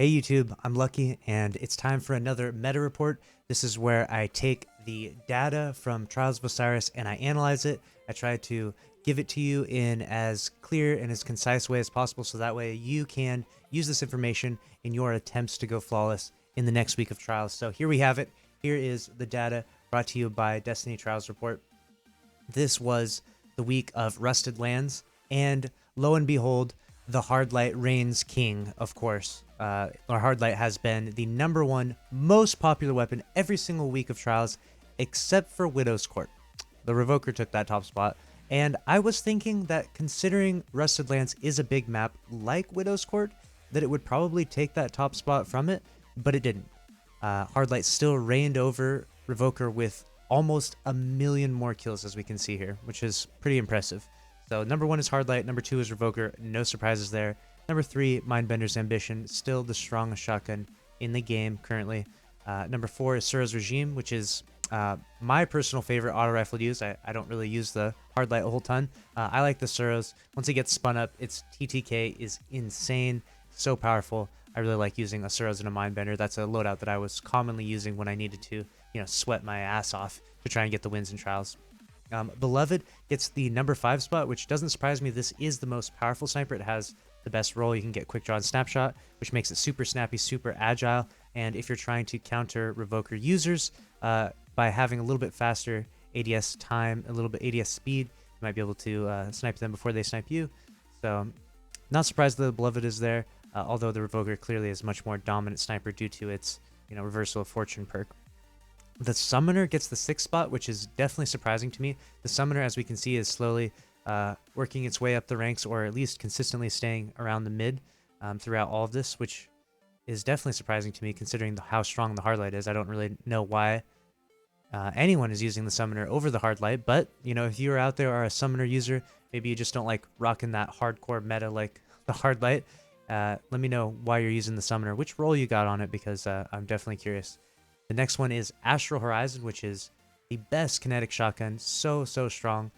Hey YouTube, I'm Lucky, and it's time for another meta report. This is where I take the data from Trials of Osiris and I analyze it. I try to give it to you in as clear and as concise way as possible so that way you can use this information in your attempts to go flawless in the next week of Trials. So here we have it. Here is the data brought to you by Destiny Trials Report. This was the week of Rusted Lands, and lo and behold, the Hardlight reigns king, of course. Our Hardlight has been the #1 most popular weapon every single week of Trials, except for Widow's Court. The Revoker took that top spot, and I was thinking that considering Rusted Lands is a big map like Widow's Court, that it would probably take that top spot from it, but it didn't. Hardlight still reigned over Revoker with almost 1,000,000 more kills, as we can see here, which is pretty impressive. So #1 is Hardlight, #2 is Revoker, no surprises there. #3, Mindbender's Ambition, still the strongest shotgun in the game currently. #4 is Suro's Regime, which is my personal favorite auto rifle to use. I don't really use the Hardlight a whole ton. I like the Suros. Once it gets spun up, its TTK is insane, so powerful. I really like using a Suros and a Mindbender. That's a loadout that I was commonly using when I needed to, sweat my ass off to try and get the wins in Trials. Beloved gets the #5 spot, which doesn't surprise me. This is the most powerful sniper. It has the best roll. You can get quick draw and snapshot, which makes it super snappy, super agile. And if you're trying to counter Revoker users by having a little bit faster ADS time, a little bit ADS speed, you might be able to snipe them before they snipe you. So not surprised the Beloved is there, although the Revoker clearly is much more dominant sniper due to its reversal of fortune perk. The Summoner gets the 6th spot, which is definitely surprising to me. The Summoner, as we can see, is slowly working its way up the ranks, or at least consistently staying around the mid throughout all of this, which is definitely surprising to me considering how strong the Hardlight is. I don't really know why anyone is using the Summoner over the Hardlight, but, if you're out there or a Summoner user, maybe you just don't like rocking that hardcore meta like the Hardlight, let me know why you're using the Summoner, which role you got on it, because I'm definitely curious. The next one is Astral Horizon, which is the best kinetic shotgun, so strong,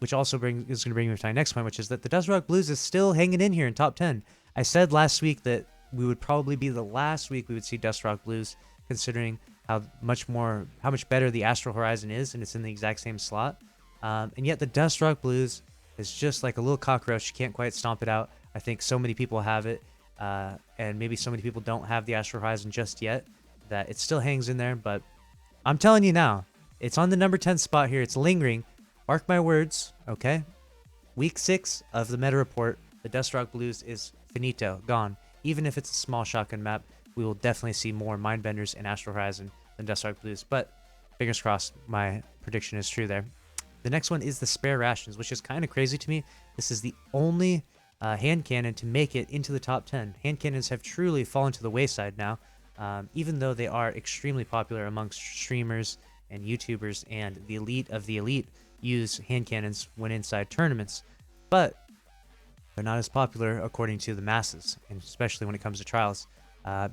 which also is going to bring me to my next point, which is that the Dustrock Blues is still hanging in here in top 10. I said last week that we would probably be the last week we would see Dustrock Blues, considering how much better the Astral Horizon is, and it's in the exact same slot. And yet the Dustrock Blues is just like a little cockroach. You can't quite stomp it out. I think so many people have it, and maybe so many people don't have the Astral Horizon just yet, that it still hangs in there. But I'm telling you now, it's on the #10 spot here. It's lingering. Mark my words, okay? Week 6 of the meta report, the Dustrock Blues is finito, gone. Even if it's a small shotgun map, we will definitely see more Mindbenders and Astral Horizon than Dustrock Blues. But fingers crossed, my prediction is true there. The next one is the Spare Rations, which is kind of crazy to me. This is the only hand cannon to make it into the top 10. Hand cannons have truly fallen to the wayside now. Even though they are extremely popular amongst streamers and YouTubers, and the elite of the elite use hand cannons when inside tournaments, but they're not as popular according to the masses, and especially when it comes to Trials.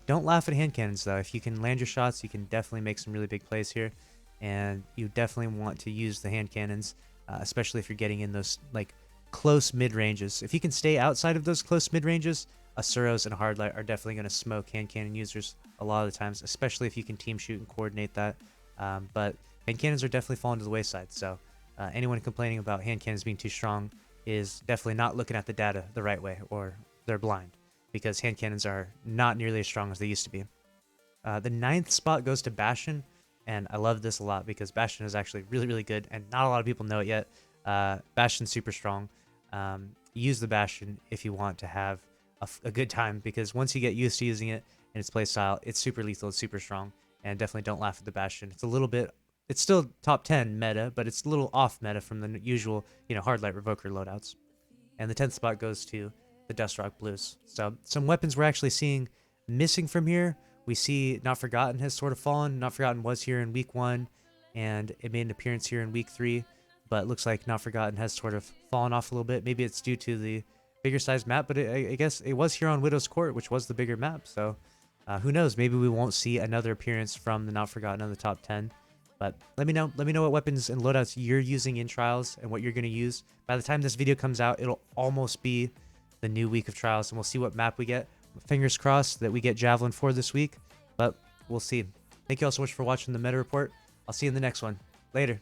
Don't laugh at hand cannons though. If you can land your shots, you can definitely make some really big plays here, and you definitely want to use the hand cannons, especially if you're getting in those like close mid ranges. If you can stay outside of those close mid ranges, a Suros and a Hardlight are definitely going to smoke hand cannon users a lot of the times, especially if you can team shoot and coordinate that. But hand cannons are definitely falling to the wayside, so anyone complaining about hand cannons being too strong is definitely not looking at the data the right way, or they're blind, because hand cannons are not nearly as strong as they used to be. The 9th spot goes to Bastion, and I love this a lot because Bastion is actually really good, and not a lot of people know it yet. Bastion's super strong. Use the Bastion if you want to have a good time, because once you get used to using it and its playstyle, it's super lethal, it's super strong, and definitely don't laugh at the Bastion. It's still top 10 meta, but it's a little off meta from the usual, Hardlight Revoker loadouts. And the 10th spot goes to the Dustrock Blues. So some weapons we're actually seeing missing from here. We see Not Forgotten has sort of fallen. Not Forgotten was here in week 1, and it made an appearance here in week 3, but it looks like Not Forgotten has sort of fallen off a little bit. Maybe it's due to the bigger size map, but I guess it was here on Widow's Court, which was the bigger map, so who knows, maybe we won't see another appearance from the Not Forgotten in the top 10. But let me know what weapons and loadouts you're using in Trials and what you're going to use. By the time this video comes out, it'll almost be the new week of Trials, and we'll see what map we get. Fingers crossed that we get Javelin 4 this week, but we'll see. Thank you all so much for watching the Meta Report. I'll see you in the next one. Later.